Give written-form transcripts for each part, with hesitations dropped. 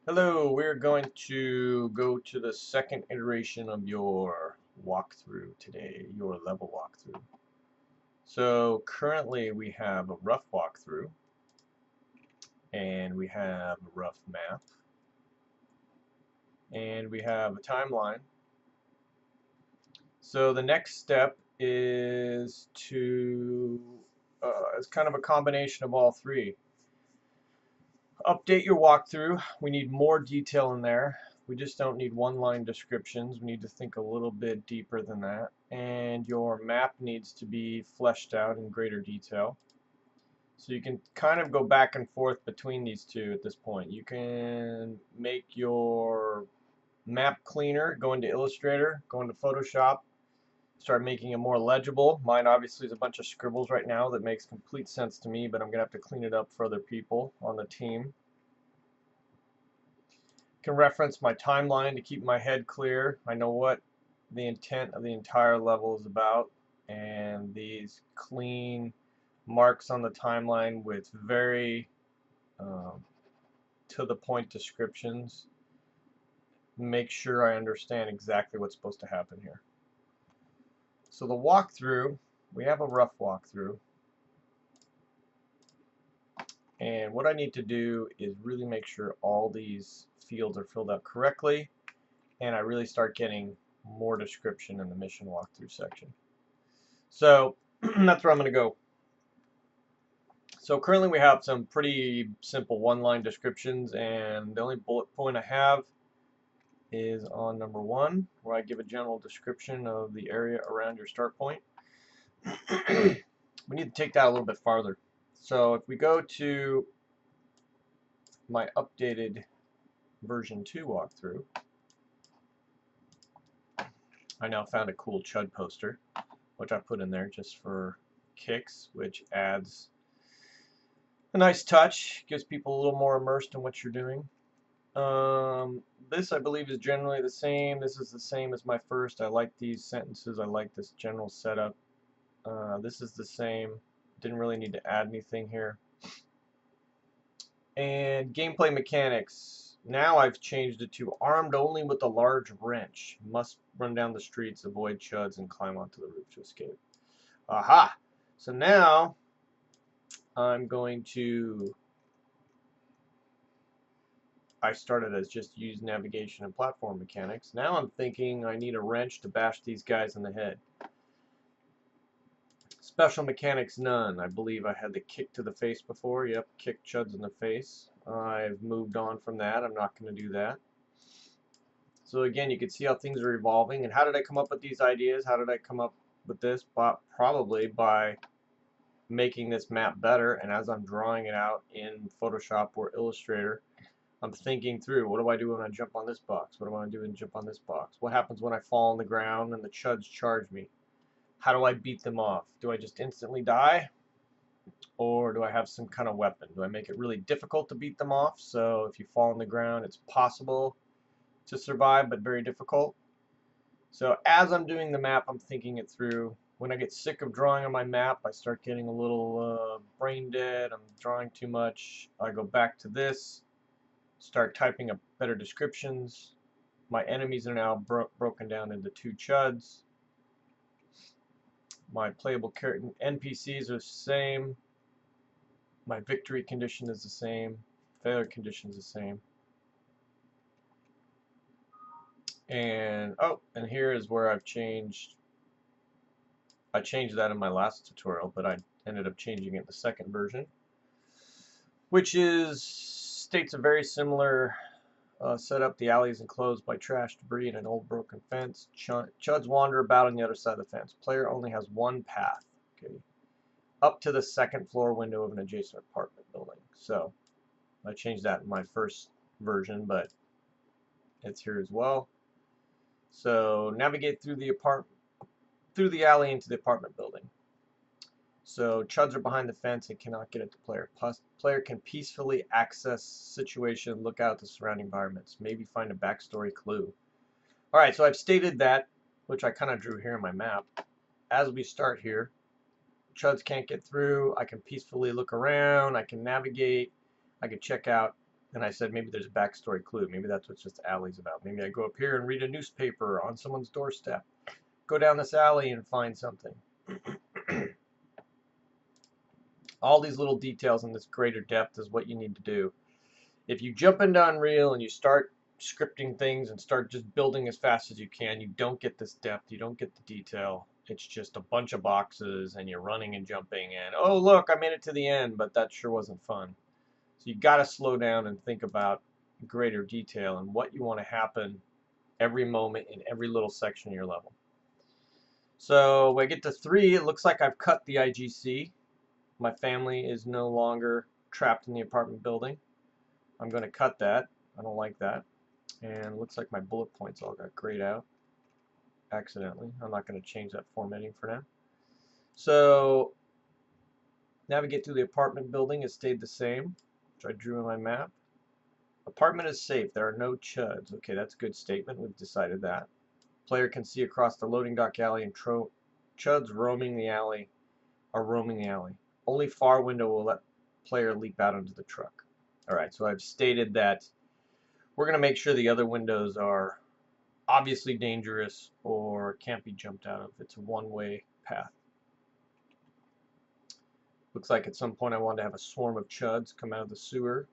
Hello, we're going to go to the second iteration of your walkthrough today, your level walkthrough. So currently we have a rough walkthrough and we have a rough map and we have a timeline. So the next step is it's kind of a combination of all three. Update your walkthrough. We need more detail in there. We just don't need one-line descriptions. We need to think a little bit deeper than that. And your map needs to be fleshed out in greater detail. So you can kind of go back and forth between these two at this point. You can make your map cleaner, go into Illustrator, go into Photoshop, start making it more legible. Mine obviously is a bunch of scribbles right now that makes complete sense to me, but I'm going to have to clean it up for other people on the team. Can reference my timeline to keep my head clear. I know what the intent of the entire level is about, and these clean marks on the timeline with very to the point descriptions make sure I understand exactly what's supposed to happen here. So the walkthrough, we have a rough walkthrough, and what I need to do is really make sure all these fields are filled out correctly, and I really start getting more description in the mission walkthrough section. So that's where I'm going to go. So currently we have some pretty simple one-line descriptions, and the only bullet point I have is on number 1, where I give a general description of the area around your start point. We need to take that a little bit farther. So if we go to my updated version 2 walkthrough, I now found a cool C.H.U.D poster, which I put in there just for kicks, which adds a nice touch, gives people a little more immersed in what you're doing. This I believe is generally the same. This is the same as my first. I like these sentences. I like this general setup. This is the same. Didn't really need to add anything here. And gameplay mechanics. Now I've changed it to armed only with a large wrench. Must run down the streets, avoid C.H.U.Ds, and climb onto the roof to escape. Aha! So now I'm going to... I started as just use navigation and platform mechanics. Now I'm thinking I need a wrench to bash these guys in the head. Special mechanics none. I believe I had the kick to the face before. Yep, kick C.H.U.Ds in the face. I've moved on from that. I'm not going to do that. So again, you can see how things are evolving. And how did I come up with these ideas? How did I come up with this? Probably by making this map better. And as I'm drawing it out in Photoshop or Illustrator, I'm thinking through, what do I do when I jump on this box? What do I do when I jump on this box? What happens when I fall on the ground and the C.H.U.Ds charge me? How do I beat them off? Do I just instantly die? Or do I have some kind of weapon? Do I make it really difficult to beat them off? So if you fall on the ground, it's possible to survive, but very difficult. So as I'm doing the map, I'm thinking it through. When I get sick of drawing on my map, I start getting a little brain dead. I'm drawing too much. I go back to this. Start typing up better descriptions. My enemies are now broken down into 2 C.H.U.Ds. My playable NPCs are the same. My victory condition is the same. Failure condition is the same. And and here is where I changed that in my last tutorial, but I ended up changing it in the second version, which states a very similar setup. The alley is enclosed by trash, debris, and an old broken fence. C.H.U.Ds wander about on the other side of the fence. Player only has one path, okay, up to the second floor window of an adjacent apartment building. So I changed that in my first version, but it's here as well. So navigate through the alley into the apartment building. So C.H.U.Ds are behind the fence and cannot get at the player. Plus, player can peacefully access situation, look out at the surrounding environments, maybe find a backstory clue. Alright, so I've stated that, which I kind of drew here in my map. As we start here, C.H.U.Ds can't get through. I can peacefully look around. I can navigate. I can check out And I said maybe there's a backstory clue. Maybe that's what just alley's about. Maybe I go up here and read a newspaper on someone's doorstep. Go down this alley and find something. All these little details in this greater depth is what you need to do. If you jump into Unreal and you start scripting things and start just building as fast as you can, you don't get this depth, you don't get the detail. It's just a bunch of boxes and you're running and jumping and, oh look, I made it to the end, but that sure wasn't fun. So you got to slow down and think about greater detail and what you want to happen every moment in every little section of your level. So when I get to 3, it looks like I've cut the IGC. My family is no longer trapped in the apartment building. I'm going to cut that. I don't like that. And it looks like my bullet points all got grayed out accidentally. I'm not going to change that formatting for now. So navigate through the apartment building. It stayed the same, which I drew on my map. Apartment is safe. There are no CH.U.Ds. Okay, that's a good statement. We've decided that. Player can see across the loading dock alley and CH.U.Ds roaming the alley are roaming the alley. Only far window will let player leap out onto the truck. Alright, so I've stated that we're going to make sure the other windows are obviously dangerous or can't be jumped out of. It's a one-way path. Looks like at some point I wanted to have a swarm of CH.U.Ds come out of the sewer.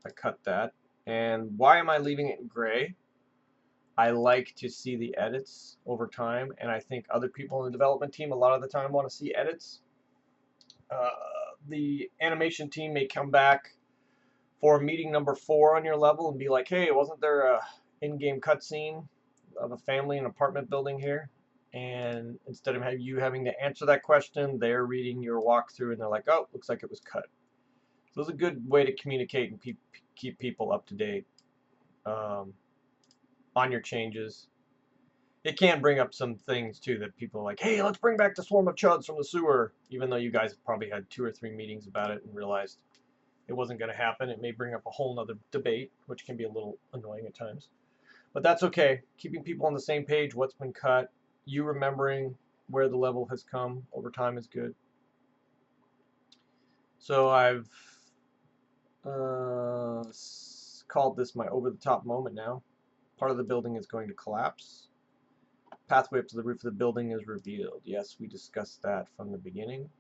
I cut that. And why am I leaving it in gray? I like to see the edits over time, and I think other people in the development team a lot of the time want to see edits. The animation team may come back for meeting number 4 on your level and be like, hey, wasn't there a in-game cutscene of a family in an apartment building here? And instead of you having to answer that question, they're reading your walkthrough and they're like, oh, looks like it was cut. So it's a good way to communicate and keep people up to date on your changes. It can bring up some things too that people are like, hey, let's bring back the swarm of CH.U.Ds from the sewer, even though you guys have probably had 2 or 3 meetings about it and realized it wasn't going to happen. It may bring up a whole nother debate, which can be a little annoying at times. But that's okay. Keeping people on the same page, what's been cut, you remembering where the level has come over time is good. So I've called this my over-the-top moment now. Part of the building is going to collapse. Pathway up to the roof of the building is revealed. Yes, we discussed that from the beginning.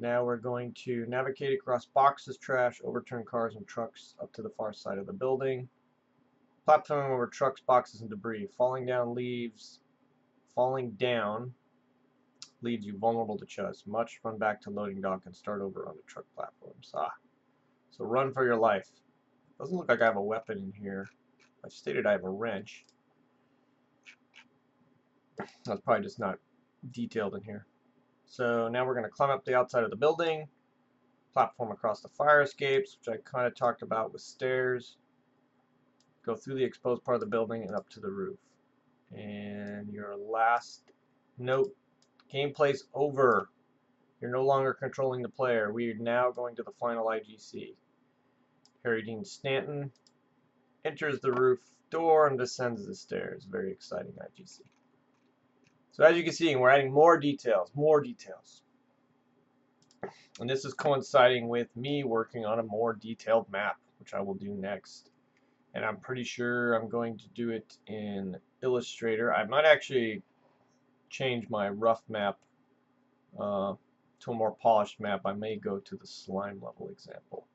Now we're going to navigate across boxes, trash, overturned cars, and trucks up to the far side of the building. Platforming over trucks, boxes, and debris. Falling down leaves you vulnerable to CH.U.Ds. Much run back to loading dock and start over on the truck platforms. So run for your life. Doesn't look like I have a weapon in here. I've stated I have a wrench. That's probably just not detailed in here. So now we're going to climb up the outside of the building, platform across the fire escapes, which I kind of talked about with stairs, go through the exposed part of the building and up to the roof. And your last note, gameplay's over. You're no longer controlling the player. We are now going to the final IGC. Harry Dean Stanton enters the roof door and descends the stairs. Very exciting IGC. So as you can see, we're adding more details. And this is coinciding with me working on a more detailed map, which I will do next. And I'm pretty sure I'm going to do it in Illustrator. I might actually change my rough map to a more polished map. I may go to the slime level example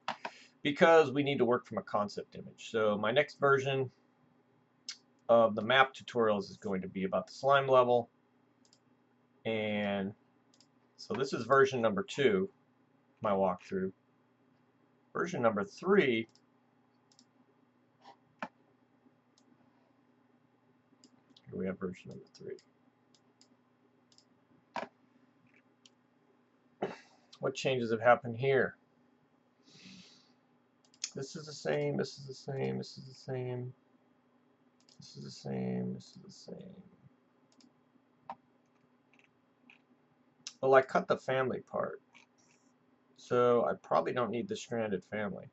because we need to work from a concept image. So my next version of the map tutorials is going to be about the slime level. And so this is version number 2, my walkthrough. Version number 3 here we have version number 3. What changes have happened here? This is the same, this is the same, this is the same, this is the same, this is the same. Well, I cut the family part, so I probably don't need the stranded family.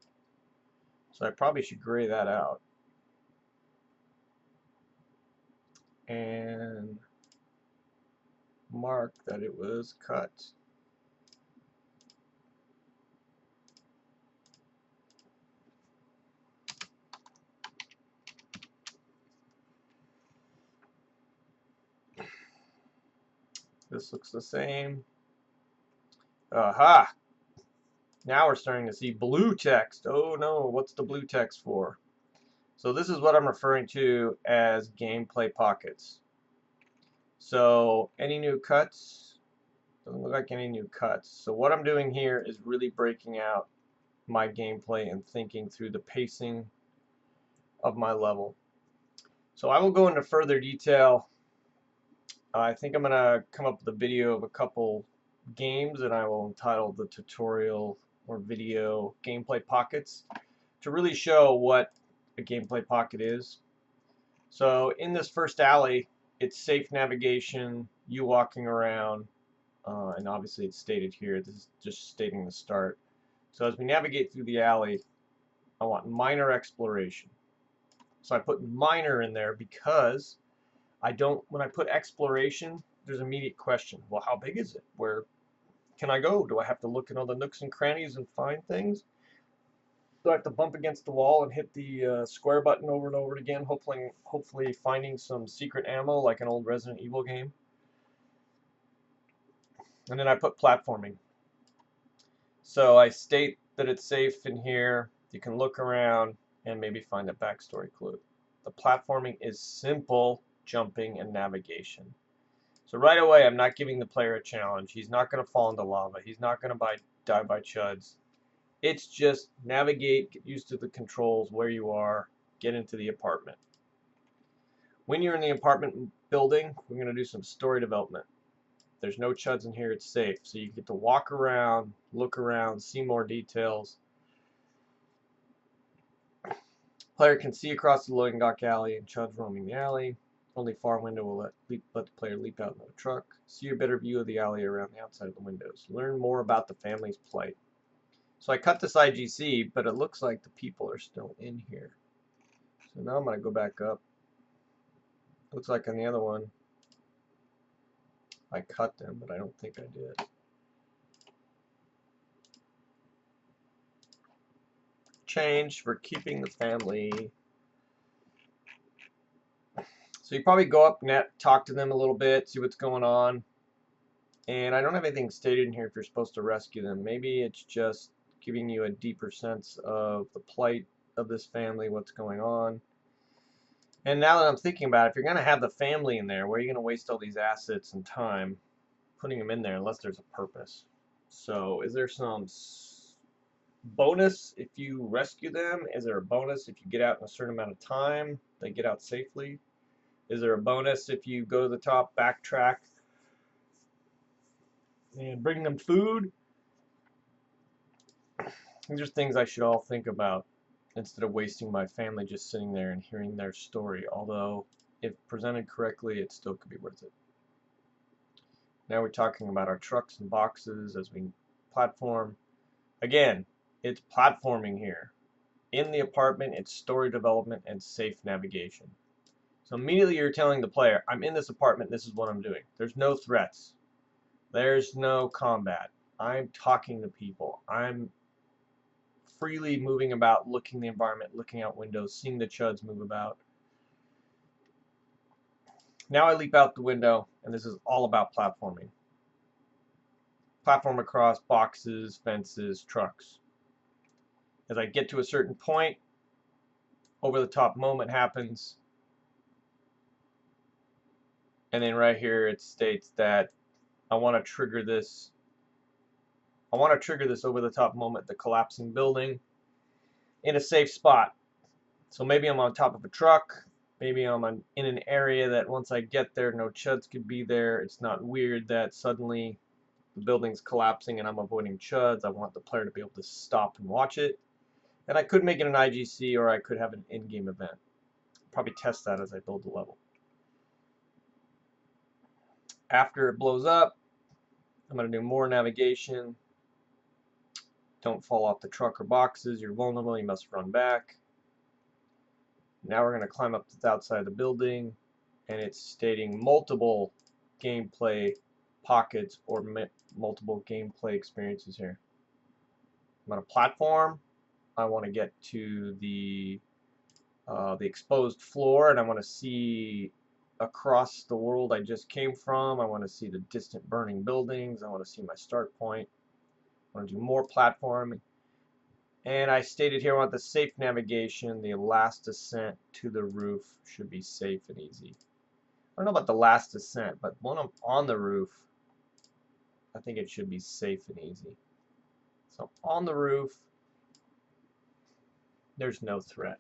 So I probably should gray that out. And mark that it was cut. This looks the same. Aha! Now we're starting to see blue text. Oh no, what's the blue text for? So this is what I'm referring to as gameplay pockets. So any new cuts? Doesn't look like any new cuts. So what I'm doing here is really breaking out my gameplay and thinking through the pacing of my level. So I will go into further detail. I think I'm going to come up with a video of a couple games, and I will entitle the tutorial or video gameplay pockets to really show what a gameplay pocket is. So in this first alley, it's safe navigation, you walking around, and obviously it's stated here. This is just stating the start. So as we navigate through the alley, I want minor exploration. So I put minor in there because when I put exploration, there's an immediate question. Well, how big is it? Where can I go? Do I have to look in all the nooks and crannies and find things? Do I have to bump against the wall and hit the square button over and over again, hopefully finding some secret ammo like an old Resident Evil game? And then I put platforming. So I state that it's safe in here. You can look around and maybe find a backstory clue. The platforming is simple jumping and navigation. So right away, I'm not giving the player a challenge. He's not going to fall into lava. He's not going to die by chuds. It's just navigate, get used to the controls, where you are, get into the apartment. When you're in the apartment building, we're going to do some story development. There's no chuds in here, it's safe. So you get to walk around, look around, see more details. Player can see across the loading dock alley and chuds roaming the alley. Only far window will let the player leap out into the truck. See a better view of the alley around the outside of the windows. Learn more about the family's plight. So I cut this IGC, but it looks like the people are still in here. So now I'm going to go back up. Looks like on the other one, I cut them, but I don't think I did. Change, we're keeping the family. So you probably go up, talk to them a little bit, see what's going on. And I don't have anything stated in here if you're supposed to rescue them. Maybe it's just giving you a deeper sense of the plight of this family, what's going on. And now that I'm thinking about it, if you're going to have the family in there, where are you going to waste all these assets and time putting them in there unless there's a purpose? So is there some bonus if you rescue them? Is there a bonus if you get out in a certain amount of time, they get out safely? Is there a bonus if you go to the top, backtrack, and bring them food? These are things I should all think about instead of wasting my family just sitting there and hearing their story. Although, if presented correctly, it still could be worth it. Now we're talking about our trucks and boxes as we platform. Again, it's platforming here. In the apartment, it's story development and safe navigation. So immediately you're telling the player, I'm in this apartment, this is what I'm doing. There's no threats. There's no combat. I'm talking to people. I'm freely moving about, looking the environment, looking out windows, seeing the chuds move about. Now I leap out the window, and this is all about platforming. Platform across boxes, fences, trucks. As I get to a certain point, over-the-top moment happens. And then right here it states that I want to trigger this over-the-top moment, the collapsing building, in a safe spot. So maybe I'm on top of a truck, maybe I'm in an area that once I get there, no chuds could be there. It's not weird that suddenly the building's collapsing and I'm avoiding chuds. I want the player to be able to stop and watch it. And I could make it an IGC, or I could have an in-game event. Probably test that as I build the level. After it blows up, I'm going to do more navigation. Don't fall off the truck or boxes. You're vulnerable. You must run back. Now we're going to climb up to the outside of the building, and it's stating multiple gameplay pockets or multiple gameplay experiences here. I'm on a platform. I want to get to the exposed floor, and I want to see across the world I just came from. I want to see the distant burning buildings. I want to see my start point. I want to do more platforming. And I stated here I want the safe navigation. The last descent to the roof should be safe and easy. I don't know about the last descent, but when I'm on the roof, I think it should be safe and easy. So on the roof, there's no threat.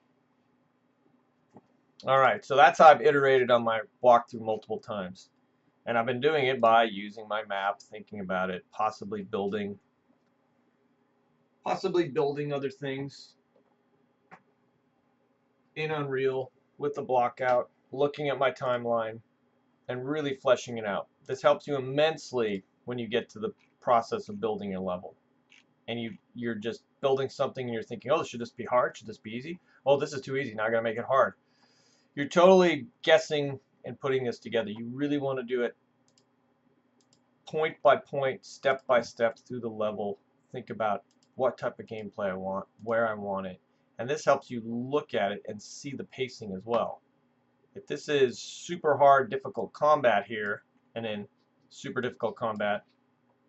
Alright, so that's how I've iterated on my walkthrough multiple times. And I've been doing it by using my map, thinking about it, possibly building other things in Unreal with the block out, looking at my timeline, and really fleshing it out. This helps you immensely when you get to the process of building a level. And you're just building something and you're thinking, oh, should this be hard? Should this be easy? Oh, this is too easy. Now I gotta make it hard. You're totally guessing and putting this together. You really want to do it point by point, step by step through the level. Think about what type of gameplay I want, where I want it. And this helps you look at it and see the pacing as well. If this is super hard, difficult combat here, and then super difficult combat,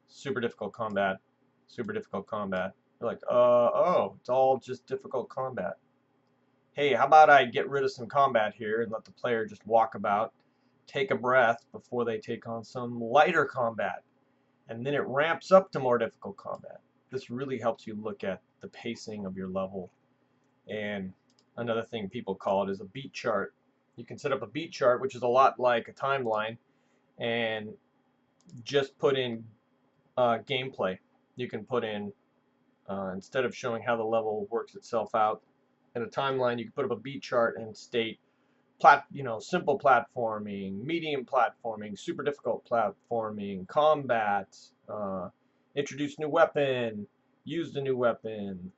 super difficult combat, super difficult combat, you're like, oh, it's all just difficult combat. Hey, how about I get rid of some combat here and let the player just walk about, take a breath before they take on some lighter combat, and then it ramps up to more difficult combat. This really helps you look at the pacing of your level. And another thing people call it is a beat chart. You can set up a beat chart, which is a lot like a timeline, and just put in gameplay. You can put in, instead of showing how the level works itself out in a timeline, you can put up a beat chart and state simple platforming, medium platforming, super difficult platforming, combat, introduce new weapon, use the new weapon,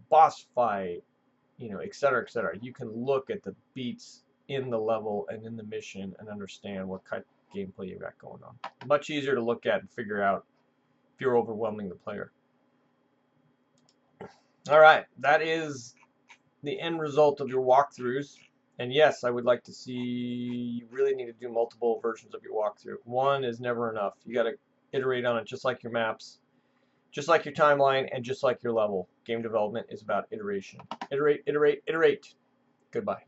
boss fight, etc., etc. You can look at the beats in the level and in the mission and understand what kind of gameplay you got going on. Much easier to look at and figure out if you're overwhelming the player. Alright, that is the end result of your walkthroughs. And yes, I would like to see, you really need to do multiple versions of your walkthrough. One is never enough. You got to iterate on it just like your maps, just like your timeline, and just like your level. Game development is about iteration. Iterate, iterate, iterate. Goodbye.